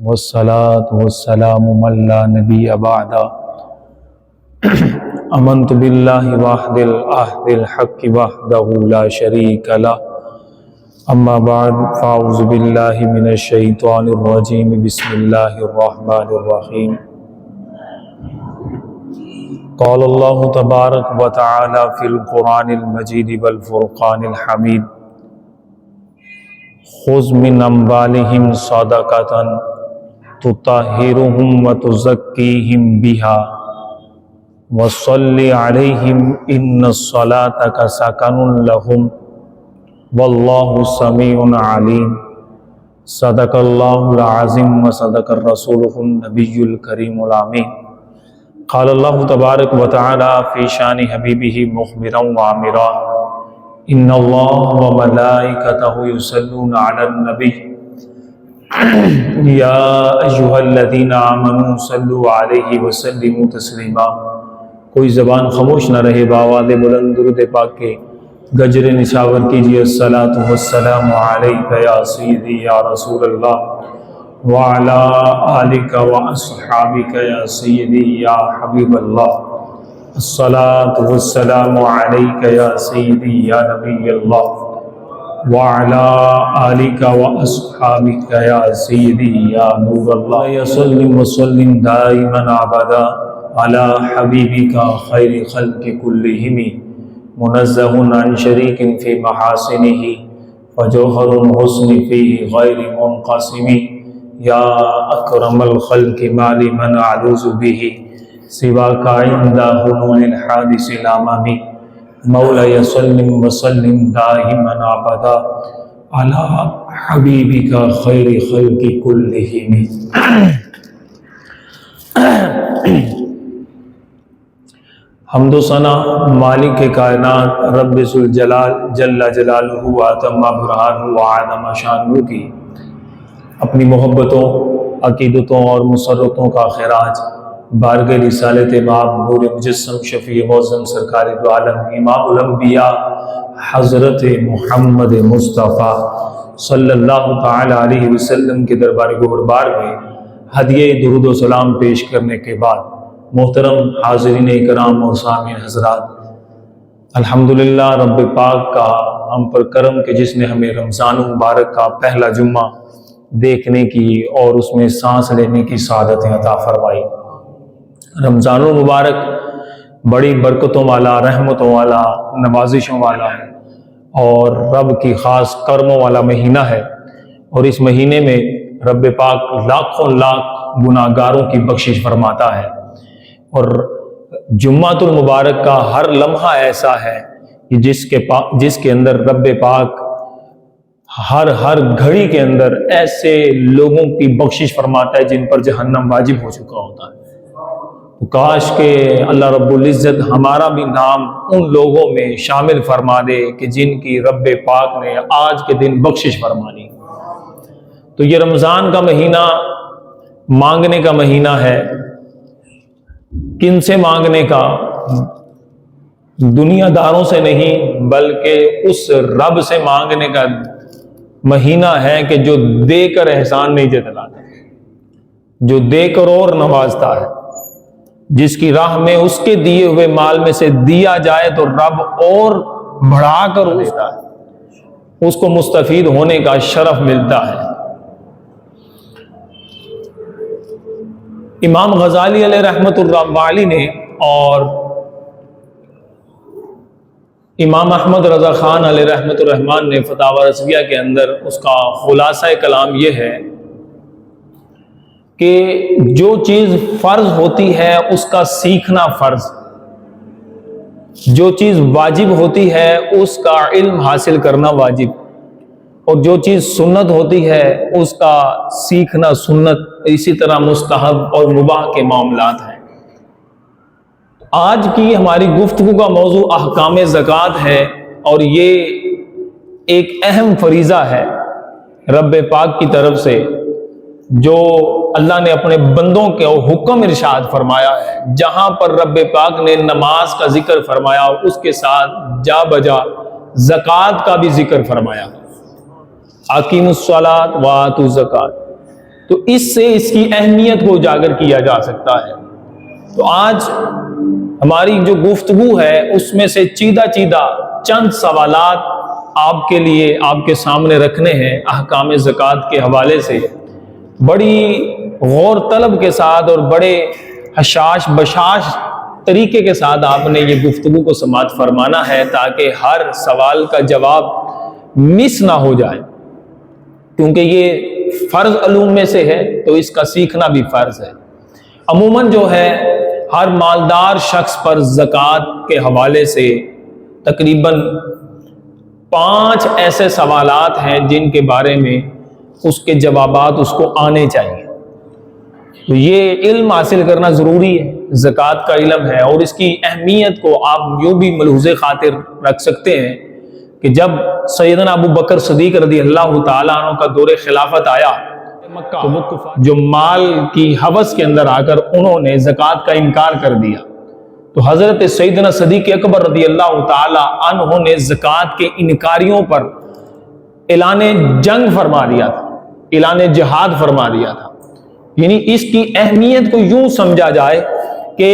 والصلاة والسلام من لا نبی بعد آمنت باللہ وحد العہد الحق وحدہ لا شریک لہ اما بعد فاعوذ باللہ من الشیطان الرجیم بسم اللہ الرحمن الرحیم قال اللہ تبارک و تعالی فی القرآن المجید والفرقان الحمید خذ من اموالہم صدقۃ تطہرہم وتزکیہم بہا وصلی علیہم ان الصلاۃ سکن لہم واللہ سمیع علیم صدق اللہ العظیم وصدق رسولہ النبی الکریم الامین قال اللہ تبارک و تعالی فی شان حبیبہ مخبرا وعامرا ان اللہ وملائکتہ یصلون علی النبی یا ایہا الذین آمنوا صلوا علیہ وسلموا تسلیما۔ کوئی زبان خاموش نہ رہے، بآواز بلند درود پاک کے گجر نشاور کیجیے۔ الصلاۃ والسلام علیک یا سیدی یا رسول اللہ وعلی آلک واصحابک یا سیدی یا حبیب اللہ۔ الصلاۃ والسلام علیک یا سیدی یا نبی اللہ وعلی آلک واصحابک یا سیدی یا نور اللہ۔ وسلم وسلم دائما ابدا علی حبیبک خیر خلق کلہم منزہ عن شریک فی محاسنہ فجوہر الحسن فیہ غیر منقسم یا اکرم الخلق ما لمن اعوذ بہ سواک عند حلول الحادث الامام۔ مولاي سلم وسلم دائما ابدا علی حبیبک خیر خلق کلہم۔ حمد و ثنا مالک کائنات رب ذوالجلال جل جلالہ واتم برہانہ وعظم شانہ کی اپنی محبتوں، عقیدتوں اور مسرتوں کا خراج بارگاہ رسالت امام نور مجسم شفیع معظم سرکار دو عالم امام الانبیاء حضرت محمد مصطفیٰ صلی اللہ تعالی علیہ وسلم کے دربار گہربار میں ہدیہ درود و سلام پیش کرنے کے بعد محترم حاضرین کرام اور سامعین حضرات، الحمدللہ رب پاک کا ہم پر کرم کہ جس نے ہمیں رمضان مبارک کا پہلا جمعہ دیکھنے کی اور اس میں سانس لینے کی سعادتیں عطا فرمائی۔ رمضان المبارک بڑی برکتوں والا، رحمتوں والا، نوازشوں والا ہے اور رب کی خاص کرموں والا مہینہ ہے، اور اس مہینے میں رب پاک لاکھوں لاکھ گناہگاروں کی بخشش فرماتا ہے، اور جمعۃ المبارک کا ہر لمحہ ایسا ہے کہ جس کے اندر رب پاک ہر گھڑی کے اندر ایسے لوگوں کی بخشش فرماتا ہے جن پر جہنم واجب ہو چکا ہوتا ہے۔ کاش کہ اللہ رب العزت ہمارا بھی نام ان لوگوں میں شامل فرما دے کہ جن کی رب پاک نے آج کے دن بخشش فرمانی۔ تو یہ رمضان کا مہینہ مانگنے کا مہینہ ہے۔ کن سے مانگنے کا؟ دنیا داروں سے نہیں، بلکہ اس رب سے مانگنے کا مہینہ ہے کہ جو دے کر احسان نہیں جتلاتا، جو دے کر اور نوازتا ہے، جس کی راہ میں اس کے دیے ہوئے مال میں سے دیا جائے تو رب اور بڑھا کر دیتا ہے، اس کو مستفید ہونے کا شرف ملتا ہے۔ امام غزالی علیہ رحمۃ اللہ علیہ نے اور امام احمد رضا خان علیہ رحمۃ الرحمن نے فتاوی رضویہ کے اندر اس کا خلاصہ کلام یہ ہے کہ جو چیز فرض ہوتی ہے اس کا سیکھنا فرض، جو چیز واجب ہوتی ہے اس کا علم حاصل کرنا واجب، اور جو چیز سنت ہوتی ہے اس کا سیکھنا سنت، اسی طرح مستحب اور مباح کے معاملات ہیں۔ آج کی ہماری گفتگو کا موضوع احکام زکوٰۃ ہے، اور یہ ایک اہم فریضہ ہے رب پاک کی طرف سے جو اللہ نے اپنے بندوں کے حکم ارشاد فرمایا ہے۔ جہاں پر رب پاک نے نماز کا ذکر فرمایا اور اس کے ساتھ جا بجا زکوٰۃ کا بھی ذکر فرمایا، اقیموا الصلاۃ وآتوا الزکوٰۃ، تو اس سے اس کی اہمیت کو اجاگر کیا جا سکتا ہے۔ تو آج ہماری جو گفتگو ہے اس میں سے چیدہ چند سوالات آپ کے لیے آپ کے سامنے رکھنے ہیں احکام زکوٰۃ کے حوالے سے۔ بڑی غور طلب کے ساتھ اور بڑے حشاش بشاش طریقے کے ساتھ آپ نے یہ گفتگو کو سماعت فرمانا ہے تاکہ ہر سوال کا جواب مس نہ ہو جائے، کیونکہ یہ فرض علوم میں سے ہے تو اس کا سیکھنا بھی فرض ہے۔ عموماً جو ہے ہر مالدار شخص پر زکوٰۃ کے حوالے سے تقریباً 5 ایسے سوالات ہیں جن کے بارے میں اس کے جوابات اس کو آنے چاہیے۔ تو یہ علم حاصل کرنا ضروری ہے، زکوٰۃ کا علم ہے، اور اس کی اہمیت کو آپ یوں بھی ملحوظ خاطر رکھ سکتے ہیں کہ جب سیدنا ابو بکر صدیق رضی اللہ تعالیٰ عنہ کا دور خلافت آیا تو وہ جو مال کی ہوس کے اندر آ کر انہوں نے زکوٰۃ کا انکار کر دیا، تو حضرت سیدنا صدیق اکبر رضی اللہ تعالیٰ عنہ نے زکوٰۃ کے انکاریوں پر اعلان جنگ فرما دیا تھا، اعلان جہاد فرما دیا تھا۔ یعنی اس کی اہمیت کو یوں سمجھا جائے کہ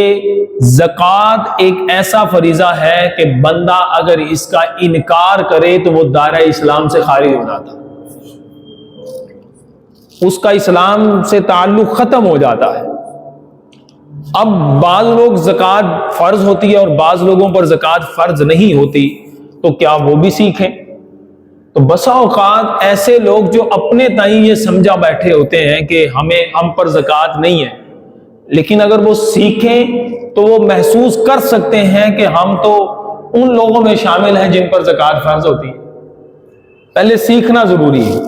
زکوٰۃ ایک ایسا فریضہ ہے کہ بندہ اگر اس کا انکار کرے تو وہ دائرہ اسلام سے خارج ہو جاتا، اس کا اسلام سے تعلق ختم ہو جاتا ہے۔ اب بعض لوگ زکوٰۃ فرض ہوتی ہے اور بعض لوگوں پر زکوٰۃ فرض نہیں ہوتی، تو کیا وہ بھی سیکھیں؟ تو بسا اوقات ایسے لوگ جو اپنے تئیں یہ سمجھا بیٹھے ہوتے ہیں کہ ہم پر زکوٰۃ نہیں ہے، لیکن اگر وہ سیکھیں تو وہ محسوس کر سکتے ہیں کہ ہم تو ان لوگوں میں شامل ہیں جن پر زکوٰۃ فرض ہوتی ہے۔ پہلے سیکھنا ضروری ہے۔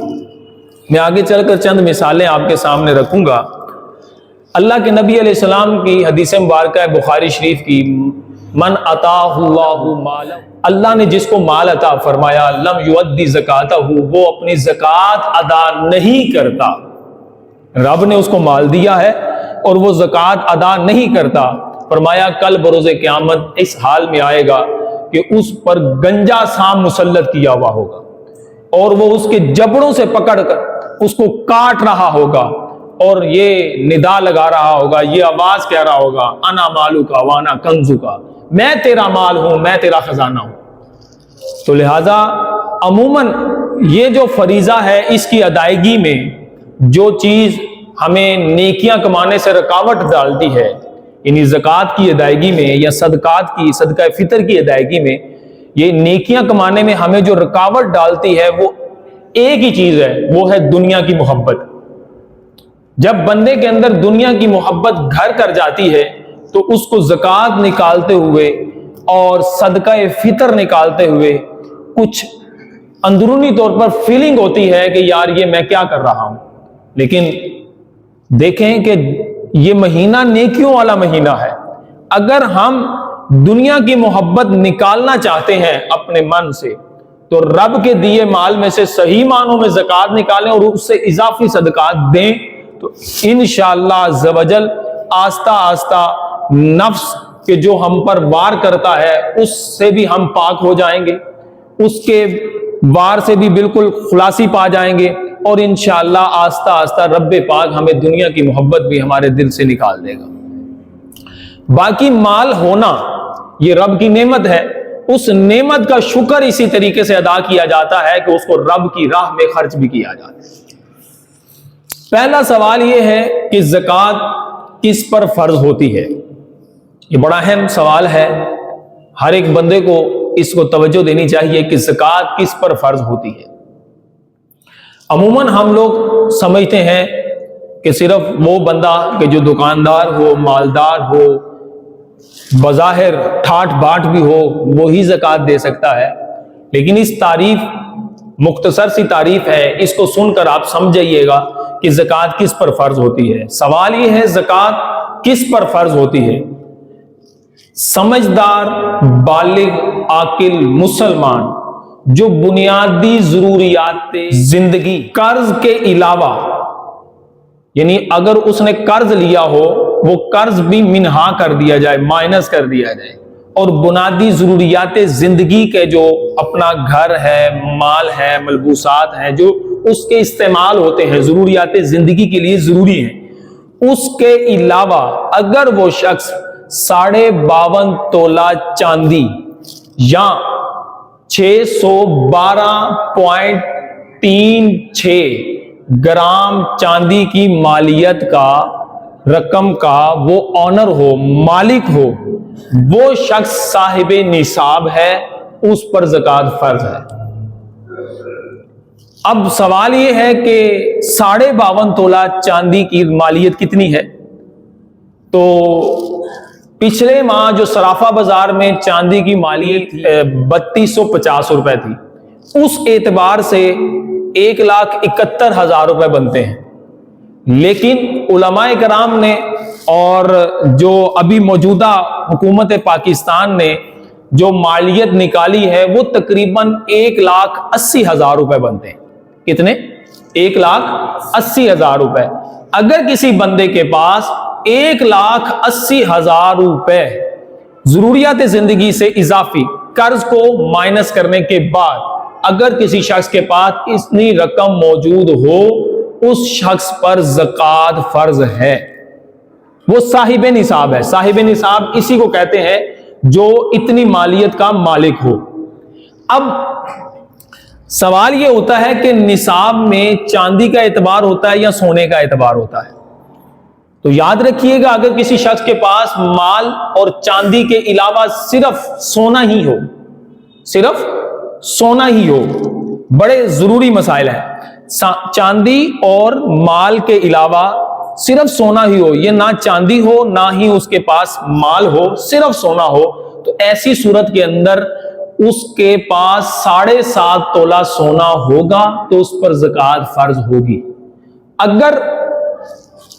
میں آگے چل کر چند مثالیں آپ کے سامنے رکھوں گا۔ اللہ کے نبی علیہ السلام کی حدیث مبارکہ بخاری شریف کی، من عطاہ اللہ مالا، اللہ نے جس کو مال عطا فرمایا، لم یؤدی زکاتہ، وہ اپنی زکوٰۃ ادا نہیں کرتا۔ رب نے اس کو مال دیا ہے اور وہ زکوٰۃ ادا نہیں کرتا، فرمایا کل بروز قیامت اس حال میں آئے گا کہ اس پر گنجا سام مسلط کیا ہوا ہوگا اور وہ اس کے جبڑوں سے پکڑ کر اس کو کاٹ رہا ہوگا اور یہ ندا لگا رہا ہوگا، یہ آواز کہہ رہا ہوگا، انا مالک وانا کنزک، میں تیرا مال ہوں، میں تیرا خزانہ ہوں۔ تو لہذا عموماً یہ جو فریضہ ہے اس کی ادائیگی میں جو چیز ہمیں نیکیاں کمانے سے رکاوٹ ڈالتی ہے، یعنی زکوٰۃ کی ادائیگی میں یا صدقات کی، صدقہ فطر کی ادائیگی میں، یہ نیکیاں کمانے میں ہمیں جو رکاوٹ ڈالتی ہے وہ ایک ہی چیز ہے، وہ ہے دنیا کی محبت۔ جب بندے کے اندر دنیا کی محبت گھر کر جاتی ہے تو اس کو زکوٰۃ نکالتے ہوئے اور صدقہ فطر نکالتے ہوئے کچھ اندرونی طور پر فیلنگ ہوتی ہے کہ یار یہ میں کیا کر رہا ہوں۔ لیکن دیکھیں کہ یہ مہینہ نیکیوں والا مہینہ ہے۔ اگر ہم دنیا کی محبت نکالنا چاہتے ہیں اپنے من سے تو رب کے دیے مال میں سے صحیح معنوں میں زکوٰۃ نکالیں اور اس سے اضافی صدقات دیں، تو انشاءاللہ عز و جل آہستہ آہستہ نفس کے جو ہم پر وار کرتا ہے اس سے بھی ہم پاک ہو جائیں گے، اس کے وار سے بھی بالکل خلاصی پا جائیں گے، اور انشاءاللہ آہستہ آہستہ رب پاک ہمیں دنیا کی محبت بھی ہمارے دل سے نکال دے گا۔ باقی مال ہونا یہ رب کی نعمت ہے، اس نعمت کا شکر اسی طریقے سے ادا کیا جاتا ہے کہ اس کو رب کی راہ میں خرچ بھی کیا جاتا ہے۔ پہلا سوال یہ ہے کہ زکوٰۃ کس پر فرض ہوتی ہے؟ یہ بڑا اہم سوال ہے، ہر ایک بندے کو اس کو توجہ دینی چاہیے کہ زکوٰۃ کس پر فرض ہوتی ہے۔ عموماً ہم لوگ سمجھتے ہیں کہ صرف وہ بندہ کہ جو دکاندار ہو، مالدار ہو، بظاہر ٹھاٹ باٹ بھی ہو، وہی زکوٰۃ دے سکتا ہے، لیکن اس تعریف مختصر سی تعریف ہے، اس کو سن کر آپ سمجھ جائیے گا کہ زکوٰۃ کس پر فرض ہوتی ہے۔ سوال یہ ہے زکوٰۃ کس پر فرض ہوتی ہے؟ سمجھدار بالغ عاقل مسلمان جو بنیادی ضروریات زندگی قرض کے علاوہ، یعنی اگر اس نے قرض لیا ہو وہ قرض بھی منہا کر دیا جائے، مائنس کر دیا جائے، اور بنیادی ضروریات زندگی کے جو اپنا گھر ہے، مال ہے، ملبوسات ہیں، جو اس کے استعمال ہوتے ہیں، ضروریات زندگی کے لیے ضروری ہیں، اس کے علاوہ اگر وہ شخص 52.5 تولہ چاندی یا 612.36 گرام چاندی کی مالیت کا رقم کا وہ آنر ہو، مالک ہو، وہ شخص صاحب نصاب ہے، اس پر زکوٰۃ فرض ہے۔ اب سوال یہ ہے کہ 52.5 تولہ چاندی کی مالیت کتنی ہے؟ تو پچھلے ماہ جو صرافہ بازار میں چاندی کی مالیت 3250 روپے تھی، اس اعتبار سے 1,71,000 روپے بنتے ہیں، لیکن علماء کرام نے اور جو ابھی موجودہ حکومت پاکستان نے جو مالیت نکالی ہے وہ تقریباً 1,80,000 روپے بنتے ہیں۔ کتنے؟ 1,80,000 روپے۔ اگر کسی بندے کے پاس 1,80,000 روپے ضروریات زندگی سے اضافی قرض کو مائنس کرنے کے بعد اگر کسی شخص کے پاس اتنی رقم موجود ہو، اس شخص پر زکوٰۃ فرض ہے، وہ صاحب نصاب ہے۔ صاحب نصاب اسی کو کہتے ہیں جو اتنی مالیت کا مالک ہو۔ اب سوال یہ ہوتا ہے کہ نصاب میں چاندی کا اعتبار ہوتا ہے یا سونے کا اعتبار ہوتا ہے؟ تو یاد رکھیے گا، اگر کسی شخص کے پاس مال اور چاندی کے علاوہ صرف سونا ہی ہو، صرف سونا ہی ہو، بڑے ضروری مسائل ہیں، چاندی اور مال کے علاوہ صرف سونا ہی ہو، یہ نہ چاندی ہو نہ ہی اس کے پاس مال ہو، صرف سونا ہو، تو ایسی صورت کے اندر اس کے پاس 7.5 تولہ سونا ہوگا تو اس پر زکوٰۃ فرض ہوگی۔ اگر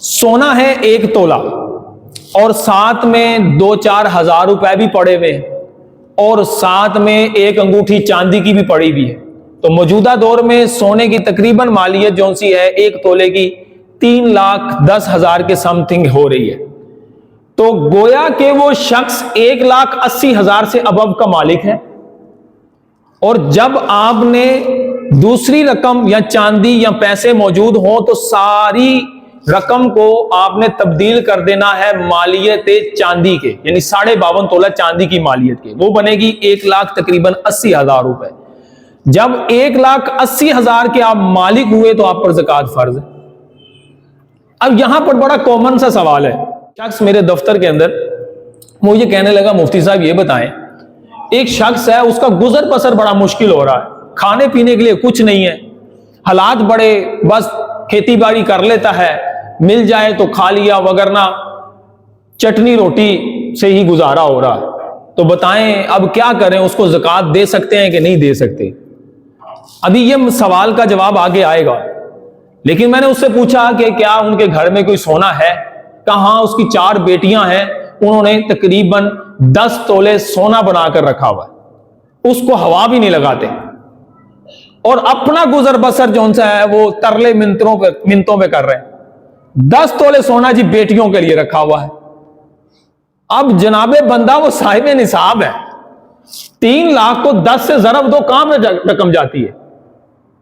سونا ہے 1 تولہ اور ساتھ میں 2-4 ہزار روپے بھی پڑے ہوئے ہیں اور ساتھ میں ایک انگوٹھی چاندی کی بھی پڑی ہوئی ہے، تو موجودہ دور میں سونے کی تقریباً مالیت جو سی ہے 1 تولے کی 3,10,000 کے سم تھنگ ہو رہی ہے۔ تو گویا کہ وہ شخص 1,80,000 سے ابو کا مالک ہے، اور جب آپ نے دوسری رقم یا چاندی یا پیسے موجود ہوں تو ساری رقم کو آپ نے تبدیل کر دینا ہے مالیت چاندی کے، یعنی 52.5 تولہ چاندی کی مالیت کے، وہ بنے گی 1,80,000 روپے۔ جب 1,80,000 کے آپ مالک ہوئے تو آپ پر زکوٰۃ فرض ہے۔ اب یہاں پر بڑا کامن سا سوال ہے، شخص میرے دفتر کے اندر وہ یہ کہنے لگا، مفتی صاحب یہ بتائیں، ایک شخص ہے اس کا گزر بسر بڑا مشکل ہو رہا ہے، کھانے پینے کے لیے کچھ نہیں ہے، حالات بڑے، بس کھیتی باڑی کر لیتا ہے، مل جائے تو کھا لیا، وگرنہ چٹنی روٹی سے ہی گزارا ہو رہا ہے، تو بتائیں اب کیا کریں، اس کو زکوٰۃ دے سکتے ہیں کہ نہیں دے سکتے؟ ابھی یہ سوال کا جواب آگے آئے گا، لیکن میں نے اس سے پوچھا کہ کیا ان کے گھر میں کوئی سونا ہے؟ کہاں، اس کی 4 بیٹیاں ہیں، انہوں نے تقریباً 10 تولے سونا بنا کر رکھا ہوا ہے، اس کو ہوا بھی نہیں لگاتے، اور اپنا گزر بسر جو ان سے ہے وہ ترلے منتوں پہ کر رہے ہیں۔ 10 تولے سونا جی بیٹیوں کے لیے رکھا ہوا ہے۔ اب جناب بندہ وہ صاحب نصاب ہے، 3 لاکھ کو 10 سے ضرب دو، کام رقم جاتی ہے،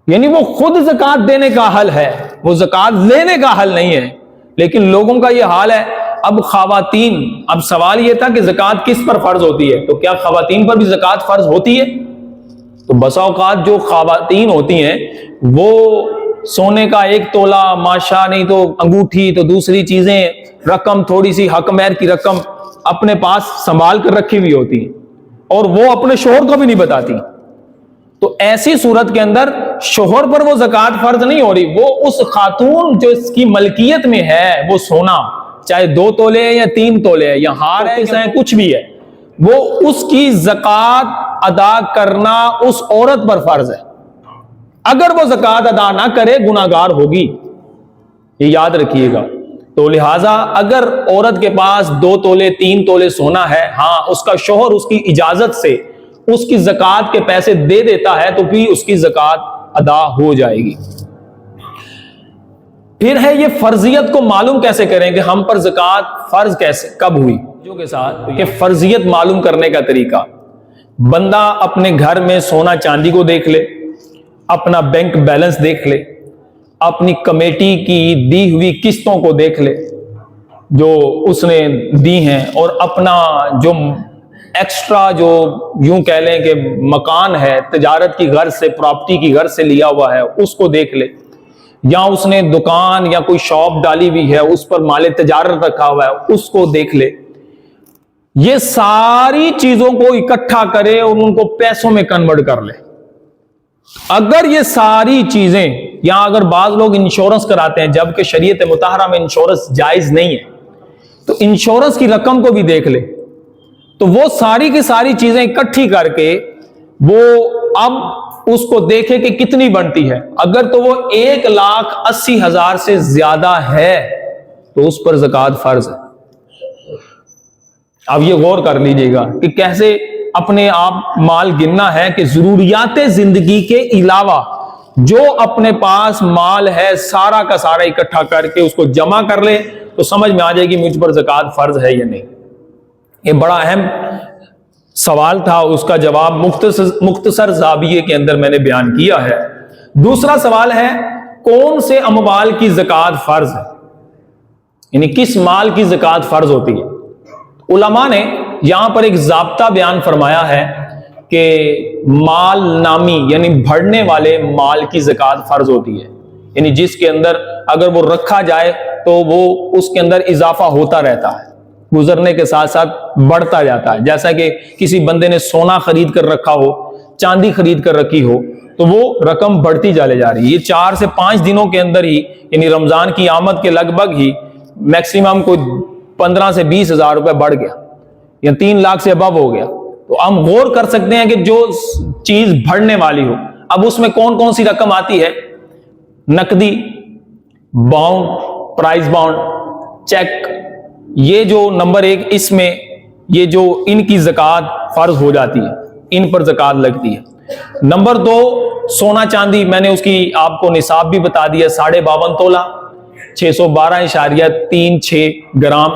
یعنی وہ خود زکوٰۃ دینے کا حل ہے، وہ زکوٰۃ لینے کا حل نہیں ہے، لیکن لوگوں کا یہ حال ہے۔ اب خواتین، اب سوال یہ تھا کہ زکوٰۃ کس پر فرض ہوتی ہے، تو کیا خواتین پر بھی زکوٰۃ فرض ہوتی ہے؟ تو بسا اوقات جو خواتین ہوتی ہیں وہ سونے کا 1 تولہ ماشا، نہیں تو انگوٹھی، تو دوسری چیزیں، رقم تھوڑی سی حق مہر کی رقم اپنے پاس سنبھال کر رکھی ہوئی ہوتی ہیں، اور وہ اپنے شوہر کو بھی نہیں بتاتی، تو ایسی صورت کے اندر شوہر پر وہ زکوٰۃ فرض نہیں ہو رہی، وہ اس خاتون جو اس کی ملکیت میں ہے وہ سونا، چاہے 2 تولے ہے یا 3 تولے ہے یا ہار ہے، کچھ بھی ہے، وہ اس کی زکوٰۃ ادا کرنا اس عورت پر فرض ہے۔ اگر وہ زکوٰۃ ادا نہ کرے گناہگار ہوگی، یہ یاد رکھیے گا۔ تو لہٰذا اگر عورت کے پاس 2 تولے 3 تولے سونا ہے، ہاں اس کا شوہر اس کی اجازت سے اس کی زکوٰۃ کے پیسے دے دیتا ہے تو بھی اس کی زکوٰۃ ادا ہو جائے گی۔ پھر ہے یہ فرضیت کو معلوم کیسے کریں کہ ہم پر زکوٰۃ فرض کیسے کب ہوئی، جو کے ساتھ کہ فرضیت معلوم کرنے کا طریقہ، بندہ اپنے گھر میں سونا چاندی کو دیکھ لے، اپنا بینک بیلنس دیکھ لے، اپنی کمیٹی کی دی ہوئی قسطوں کو دیکھ لے جو اس نے دی ہیں، اور اپنا جو ایکسٹرا جو یوں کہہ لیں کہ مکان ہے تجارت کی غرض سے، پراپرٹی کی غرض سے لیا ہوا ہے، اس کو دیکھ لے، یا اس نے دکان یا کوئی شاپ ڈالی ہوئی ہے اس پر مال تجارت رکھا ہوا ہے اس کو دیکھ لے۔ یہ ساری چیزوں کو اکٹھا کرے اور ان کو پیسوں میں کنورٹ کر لے۔ اگر یہ ساری چیزیں، یا اگر بعض لوگ انشورنس کراتے ہیں جبکہ شریعت مطہرہ میں انشورنس جائز نہیں ہے، تو انشورنس کی رقم کو بھی دیکھ لے، تو وہ ساری کی ساری چیزیں اکٹھی کر کے وہ اب اس کو دیکھے کہ کتنی بنتی ہے۔ اگر تو وہ 1,80,000 سے زیادہ ہے تو اس پر زکوٰۃ فرض ہے۔ اب یہ غور کر لیجئے گا کہ کیسے اپنے آپ مال گننا ہے کہ ضروریات زندگی کے علاوہ جو اپنے پاس مال ہے سارا کا سارا اکٹھا کر کے اس کو جمع کر لے تو سمجھ میں آ جائے گی مجھ پر زکوٰۃ فرض ہے یا نہیں۔ یہ بڑا اہم سوال تھا، اس کا جواب مختصر زاویے کے اندر میں نے بیان کیا ہے۔ دوسرا سوال ہے کون سے اموال کی زکوٰۃ فرض ہے، یعنی کس مال کی زکوٰۃ فرض ہوتی ہے۔ علماء نے یہاں پر ایک ضابطہ بیان فرمایا ہے کہ مال نامی یعنی بڑھنے والے مال کی زکوٰۃ فرض ہوتی ہے، یعنی جس کے اندر اگر وہ رکھا جائے تو وہ اس کے اندر اضافہ ہوتا رہتا ہے، گزرنے کے ساتھ ساتھ بڑھتا جاتا ہے۔ جیسا کہ کسی بندے نے سونا خرید کر رکھا ہو، چاندی خرید کر رکھی ہو، تو وہ رقم بڑھتی چلے جا رہی ہے۔ یہ 4 سے 5 دنوں کے اندر ہی، یعنی رمضان کی آمد کے لگ بھگ ہی میکسیمم کو 15 سے 20 ہزار روپے بڑھ گیا، یا 3 لاکھ سے ابو ہو گیا۔ تو ہم غور کر سکتے ہیں کہ جو چیز بڑھنے والی ہو، اب اس میں کون کون سی رقم آتی ہے؟ نقدی، باؤنڈ، پرائز باؤنڈ، چیک، یہ جو نمبر 1 اس میں یہ جو ان کی زکوٰۃ فرض ہو جاتی ہے، ان پر زکوٰۃ لگتی ہے۔ نمبر 2 سونا چاندی، میں نے اس کی آپ کو نصاب بھی بتا دیا، 52.5 تولہ، 612.36 گرام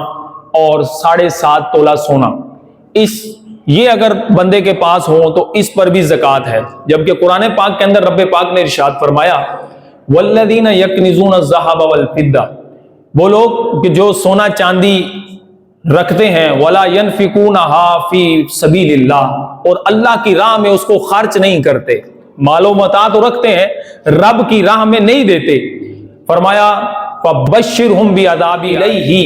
اور 7.5 تولہ سونا۔ یہ اگر بندے کے پاس ہو تو اس پر بھی زکوٰۃ ہے، جبکہ قرآن پاک کے اندر رب پاک نے ارشاد فرمایا والذین یکنزون الذھب والفضہ، وہ لوگ کہ جو سونا چاندی رکھتے ہیں، ولا ینفقونھا فی سبیل اللہ، اور اللہ کی راہ میں اس کو خرچ نہیں کرتے، مال و متاع تو رکھتے ہیں، رب کی راہ میں نہیں دیتے۔ فرمایا فبشرھم بعذاب الیہ،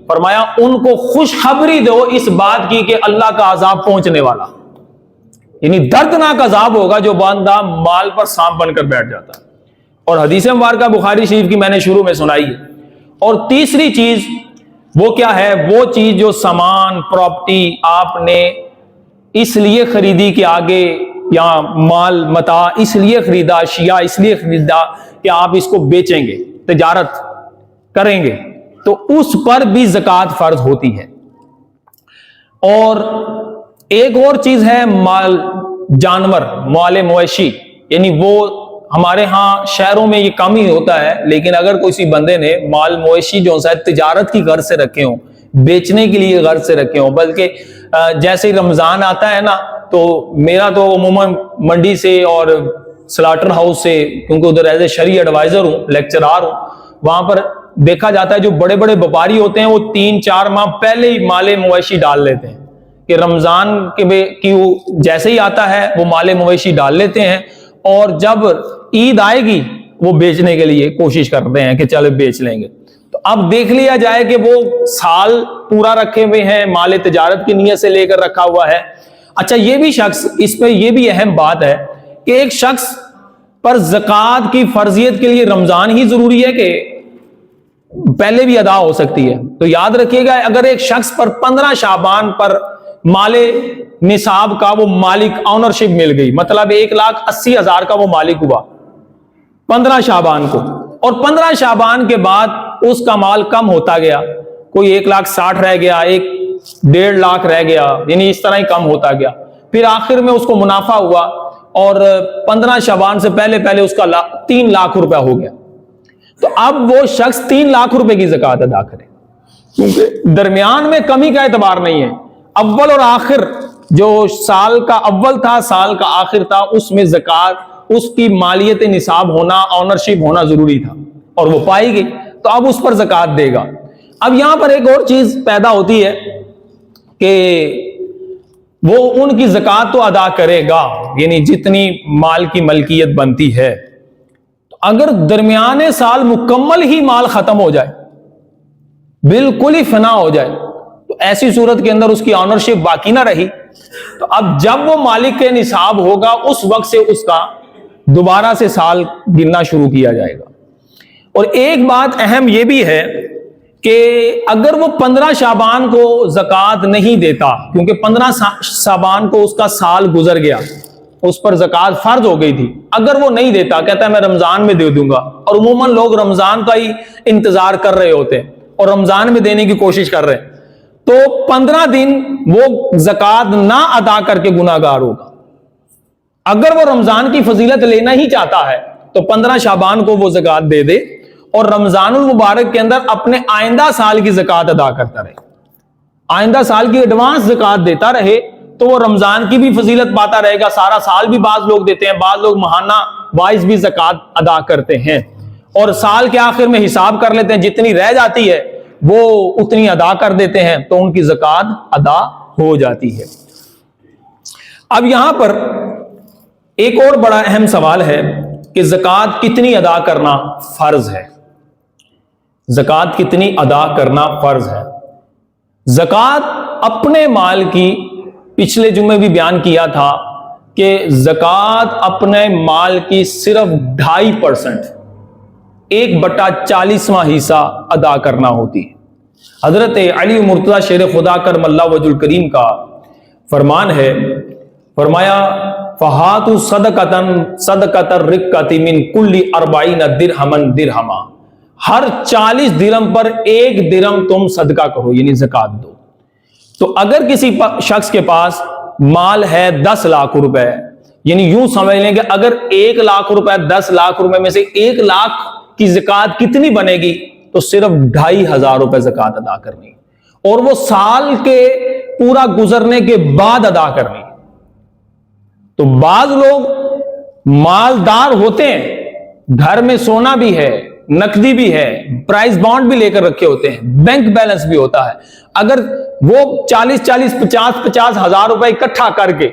فرمایا ان کو خوشخبری دو اس بات کی کہ اللہ کا عذاب پہنچنے والا، یعنی دردناک عذاب ہوگا جو بندہ مال پر سانپ بن کر بیٹھ جاتا ہے۔ اور حدیث مبارکہ بخاری شریف کی میں نے شروع میں سنائی ہے۔ اور تیسری چیز وہ کیا ہے؟ وہ چیز جو سامان، پراپرٹی آپ نے اس لیے خریدی کہ آگے، یا مال متاع اس لیے خریدا، اشیاء اس لیے خریدا کہ آپ اس کو بیچیں گے، تجارت کریں گے، تو اس پر بھی زکوٰۃ فرض ہوتی ہے۔ اور ایک اور چیز ہے مال جانور، مال مویشی، یعنی وہ ہمارے ہاں شہروں میں یہ کم ہی ہوتا ہے، لیکن اگر کسی بندے نے مال مویشی جو ہے تجارت کی غرض سے رکھے ہوں، بیچنے کے لیے غرض سے رکھے ہوں، بلکہ جیسے ہی رمضان آتا ہے نا، تو میرا تو عموماً منڈی سے اور سلاٹر ہاؤس سے، کیونکہ ادھر ایز اے شرعی ایڈوائزر ہوں، لیکچرار ہوں، وہاں پر دیکھا جاتا ہے جو بڑے بڑے وپاری ہوتے ہیں وہ 3-4 ماہ پہلے ہی مال مویشی ڈال لیتے ہیں، کہ رمضان کی جیسے ہی آتا ہے وہ مال مویشی ڈال لیتے ہیں، اور جب عید آئے گی وہ بیچنے کے لیے کوشش کرتے ہیں کہ چلے بیچ لیں گے۔ تو اب دیکھ لیا جائے کہ وہ سال پورا رکھے ہوئے ہیں، مال تجارت کی نیت سے لے کر رکھا ہوا ہے۔ اچھا، یہ بھی شخص، اس پہ یہ بھی اہم بات ہے کہ ایک شخص پر زکوٰۃ کی فرضیت کے لیے رمضان ہی ضروری ہے کہ پہلے بھی ادا ہو سکتی ہے؟ تو یاد رکھیے گا، اگر ایک شخص پر 15 شعبان پر مال نصاب کا وہ مالک آنرشپ مل گئی، مطلب 1,80,000 کا وہ مالک ہوا 15 شعبان کو، اور 15 شعبان کے بعد اس کا مال کم ہوتا گیا، کوئی 1,60,000 رہ گیا، 1.5 لاکھ رہ گیا، یعنی اس طرح ہی کم ہوتا گیا، پھر آخر میں اس کو منافع ہوا اور 15 شعبان سے پہلے اس کا 3 لاکھ روپیہ ہو گیا۔ تو اب وہ شخص 3 لاکھ روپے کی زکوٰۃ ادا کرے، کیونکہ درمیان میں کمی کا اعتبار نہیں ہے، اول اور آخر، جو سال کا اول تھا، سال کا آخر تھا، اس میں زکوٰۃ اس کی مالیت نصاب ہونا، آنرشپ ہونا ضروری تھا، اور وہ پائی گئی، تو اب اس پر زکوٰۃ دے گا۔ اب یہاں پر ایک اور چیز پیدا ہوتی ہے کہ وہ ان کی زکوٰۃ تو ادا کرے گا، یعنی جتنی مال کی ملکیت بنتی ہے، تو اگر درمیانے سال مکمل ہی مال ختم ہو جائے، بالکل ہی فنا ہو جائے، تو ایسی صورت کے اندر اس کی آنرشپ باقی نہ رہی، تو اب جب وہ مالک کے نصاب ہوگا اس وقت سے اس کا دوبارہ سے سال گننا شروع کیا جائے گا۔ اور ایک بات اہم یہ بھی ہے کہ اگر وہ 15 شعبان کو زکوٰۃ نہیں دیتا، کیونکہ 15 شعبان کو اس کا سال گزر گیا، اس پر زکوٰۃ فرض ہو گئی تھی، اگر وہ نہیں دیتا، کہتا ہے میں رمضان میں دے دوں گا، اور عموماً لوگ رمضان کا ہی انتظار کر رہے ہوتے ہیں اور رمضان میں دینے کی کوشش کر رہے ہیں، تو 15 دن وہ زکوٰۃ نہ ادا کر کے گناہ گار ہوگا۔ اگر وہ رمضان کی فضیلت لینا ہی چاہتا ہے تو 15 شعبان کو وہ زکوٰۃ دے دے اور رمضان المبارک کے اندر اپنے آئندہ سال کی زکوٰۃ ادا کرتا رہے، آئندہ سال کی ایڈوانس زکوٰۃ دیتا رہے، تو وہ رمضان کی بھی فضیلت پاتا رہے گا، سارا سال بھی بعض لوگ دیتے ہیں، بعض لوگ ماہانہ وائز بھی زکوٰۃ ادا کرتے ہیں، اور سال کے آخر میں حساب کر لیتے ہیں، جتنی رہ جاتی ہے وہ اتنی ادا کر دیتے ہیں، تو ان کی زکوٰۃ ادا ہو جاتی ہے۔ اب یہاں پر ایک اور بڑا اہم سوال ہے کہ زکوٰۃ کتنی ادا کرنا فرض ہے، زکوٰۃ کتنی ادا کرنا فرض ہے۔ زکوٰۃ اپنے مال کی، پچھلے جمعے بھی بیان کیا تھا کہ زکوٰۃ اپنے مال کی صرف 2.5%، 1/40واں حصہ ادا کرنا ہوتی ہے۔ حضرت علی مرتضیٰ شیر خدا کرم اللہ وجہ الکریم کا فرمان ہے، فرمایا فَهَاتُوا صَدَقَةَ الرِّقَّةِ مِنْ كُلِّ 40 درہمًا درہما، ہر 40 درہم پر 1 درہم تم صدقہ کرو، یعنی زکوٰۃ دو۔ تو اگر کسی شخص کے پاس مال ہے 10 لاکھ روپے، یعنی یوں سمجھ لیں کہ اگر 1 لاکھ روپے 10 لاکھ روپے میں سے 1 لاکھ کی زکوٰۃ کتنی بنے گی، تو صرف 2,500 روپے زکوٰۃ ادا کرنی، اور وہ سال کے پورا گزرنے کے بعد ادا کرنی۔ تو بعض لوگ مالدار ہوتے ہیں، گھر میں سونا بھی ہے، نقدی بھی ہے، پرائز بانڈ بھی لے کر رکھے ہوتے ہیں، بینک بیلنس بھی ہوتا ہے، اگر وہ 40 50 ہزار روپے اکٹھا کر کے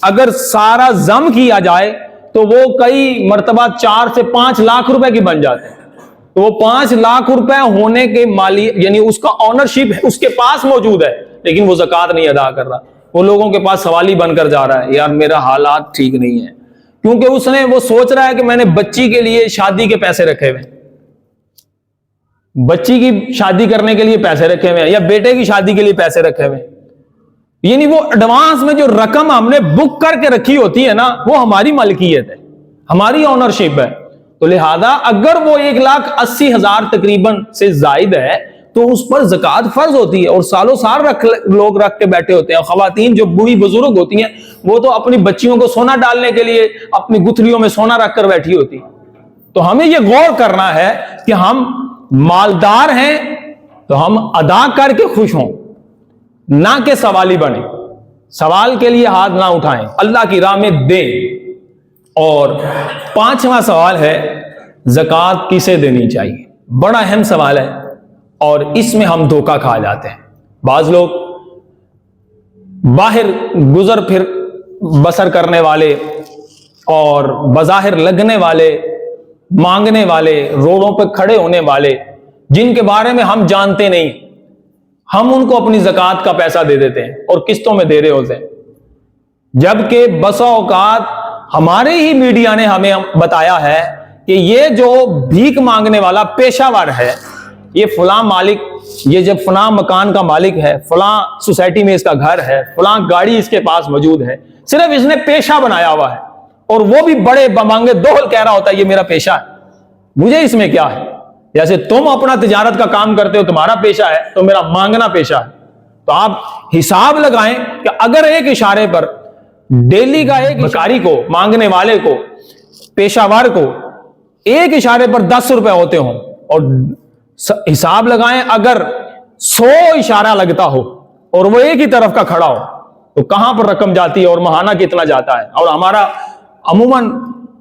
اگر سارا ضم کیا جائے تو وہ کئی مرتبہ 4 سے 5 لاکھ روپے کی بن جاتے ہیں۔ تو وہ 5 لاکھ روپے ہونے کے مالی، یعنی اس کا آنرشپ اس کے پاس موجود ہے، لیکن وہ زکوٰۃ نہیں ادا کر رہا، وہ لوگوں کے پاس سوالی بن کر جا رہا ہے، یار میرا حالات ٹھیک نہیں ہے، کیونکہ اس نے وہ سوچ رہا ہے کہ میں نے بچی کے لیے شادی کے پیسے رکھے ہوئے، بچی کی شادی کرنے کے لیے پیسے رکھے ہوئے ہیں، یا بیٹے کی شادی کے لیے پیسے رکھے ہوئے ہیں، یعنی وہ ایڈوانس میں جو رقم ہم نے بک کر کے رکھی ہوتی ہے نا، وہ ہماری ملکیت ہے، ہماری آنرشپ ہے، تو لہذا اگر وہ 1,80,000 تقریباً سے زائد ہے تو اس پر زکوٰۃ فرض ہوتی ہے، اور سالوں سال لوگ رکھ کے بیٹھے ہوتے ہیں۔ خواتین جو بوڑھی بزرگ ہوتی ہیں وہ تو اپنی بچیوں کو سونا ڈالنے کے لیے اپنی گتھلیوں میں سونا رکھ کر بیٹھی ہوتی، تو ہمیں یہ غور کرنا ہے کہ ہم مالدار ہیں تو ہم ادا کر کے خوش ہوں، نہ کہ سوالی بنے، سوال کے لیے ہاتھ نہ اٹھائیں، اللہ کی راہ میں دیں۔ اور 5واں سوال ہے زکوٰۃ کسے دینی چاہیے، بڑا اہم سوال ہے، اور اس میں ہم دھوکہ کھا جاتے ہیں۔ بعض لوگ باہر گزر پھر بسر کرنے والے اور بظاہر لگنے والے، مانگنے والے، روڈوں پہ کھڑے ہونے والے، جن کے بارے میں ہم جانتے نہیں، ہم ان کو اپنی زکوٰۃ کا پیسہ دے دیتے ہیں اور قسطوں میں دے رہے ہوتے ہیں، جبکہ بسا اوقات ہمارے ہی میڈیا نے ہمیں بتایا ہے کہ یہ جو بھیک مانگنے والا پیشہ ور ہے، یہ فلاں مالک، یہ جب فلاں مکان کا مالک ہے، فلاں سوسائٹی میں اس کا گھر ہے، فلاں گاڑی اس کے پاس موجود ہے، صرف اس نے پیشہ بنایا ہوا ہے، اور وہ بھی بڑے بمانگے دوہل کہہ رہا ہوتا ہے یہ میرا پیشہ ہے، مجھے اس میں کیا ہے؟ جیسے تم اپنا تجارت کا کام کرتے ہو، تمہارا پیشہ ہے، تو میرا مانگنا پیشہ ہے۔ تو آپ حساب لگائیں کہ اگر ایک اشارے پر ڈیلی کا ایک بھکاری کو، مانگنے والے کو، پیشہ ور کو ایک اشارے پر 10 روپے ہوتے ہوں، اور حساب لگائیں اگر 100 اشارہ لگتا ہو اور وہ ایک ہی طرف کا کھڑا ہو، تو کہاں پر رقم جاتی ہے اور ماہانہ کتنا جاتا ہے۔ اور ہمارا عموماً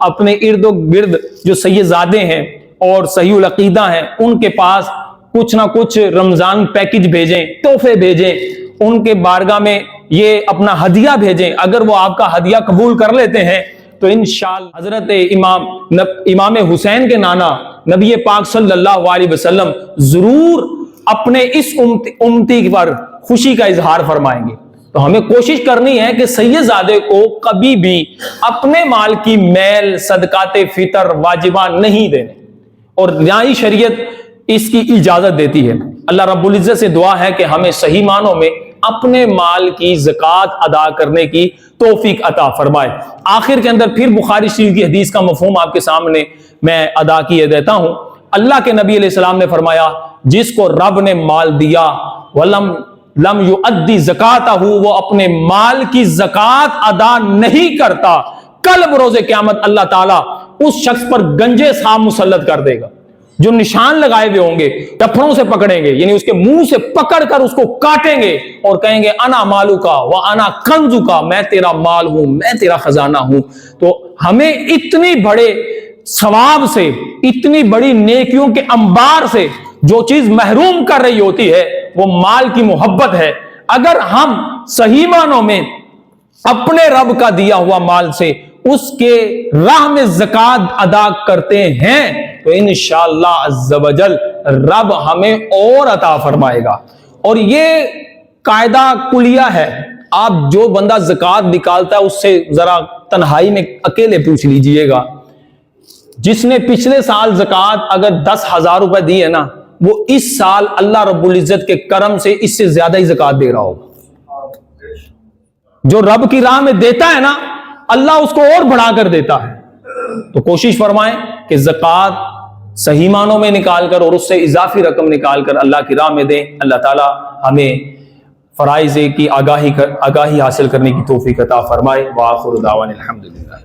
اپنے ارد و گرد جو سیدزادے ہیں اور صحیح العقیدہ ہیں ان کے پاس کچھ نہ کچھ رمضان پیکج بھیجیں، تحفے بھیجیں، ان کے بارگاہ میں یہ اپنا ہدیہ بھیجیں. اگر وہ آپ کا ہدیہ قبول کر لیتے ہیں تو انشاءاللہ حضرت امام حسین کے نانا نبی پاک صلی اللہ علیہ وسلم ضرور اپنے اس امتی پر خوشی کا اظہار فرمائیں گے. تو ہمیں کوشش کرنی ہے کہ سیدزادے کو کبھی بھی اپنے مال کی میل صدقات فطر واجبہ نہیں دینے، اور نہ ہی شریعت اس کی اجازت دیتی ہے. اللہ رب العزت سے دعا ہے کہ ہمیں صحیح معنوں میں اپنے مال کی زکوٰۃ ادا کرنے کی توفیق عطا فرمائے. آخر کے اندر پھر بخاری شریف کی حدیث کا مفہوم آپ کے سامنے میں ادا کیے دیتا ہوں. اللہ کے نبی علیہ السلام نے فرمایا جس کو رب نے مال دیا ولم یؤدی زکاتہ، وہ اپنے مال کی زکوٰۃ ادا نہیں کرتا، کل بروز قیامت اللہ تعالیٰ اس شخص پر گنجے سانپ مسلط کر دے گا جو نشان لگائے ہوئے ہوں گے، ٹپڑوں سے پکڑیں گے، یعنی اس کے منہ سے پکڑ کر اس کو کاٹیں گے اور کہیں گے انا مالو کا و انا کنزو کا، میں تیرا مال ہوں، میں تیرا خزانہ ہوں. تو ہمیں اتنی بڑے ثواب سے، اتنی بڑی نیکیوں کے انبار سے جو چیز محروم کر رہی ہوتی ہے وہ مال کی محبت ہے. اگر ہم صحیح معنوں میں اپنے رب کا دیا ہوا مال سے اس کے راہ میں زکوٰۃ ادا کرتے ہیں تو انشاءاللہ عز و جل رب ہمیں اور عطا فرمائے گا. اور یہ قاعدہ کلیہ ہے. آپ جو بندہ زکوٰۃ نکالتا ہے اس سے ذرا تنہائی میں اکیلے پوچھ لیجئے گا، جس نے پچھلے سال زکوٰۃ اگر 10,000 روپے دی ہے نا، وہ اس سال اللہ رب العزت کے کرم سے اس سے زیادہ ہی زکوٰۃ دے رہا ہوگا. جو رب کی راہ میں دیتا ہے نا اللہ اس کو اور بڑھا کر دیتا ہے. تو کوشش فرمائیں کہ زکوٰۃ صحیح معنوں میں نکال کر اور اس سے اضافی رقم نکال کر اللہ کی راہ میں دیں. اللہ تعالی ہمیں فرائض کی آگاہی حاصل کرنے کی توفیق عطا فرمائے. وآخر دعوانا الحمدللہ.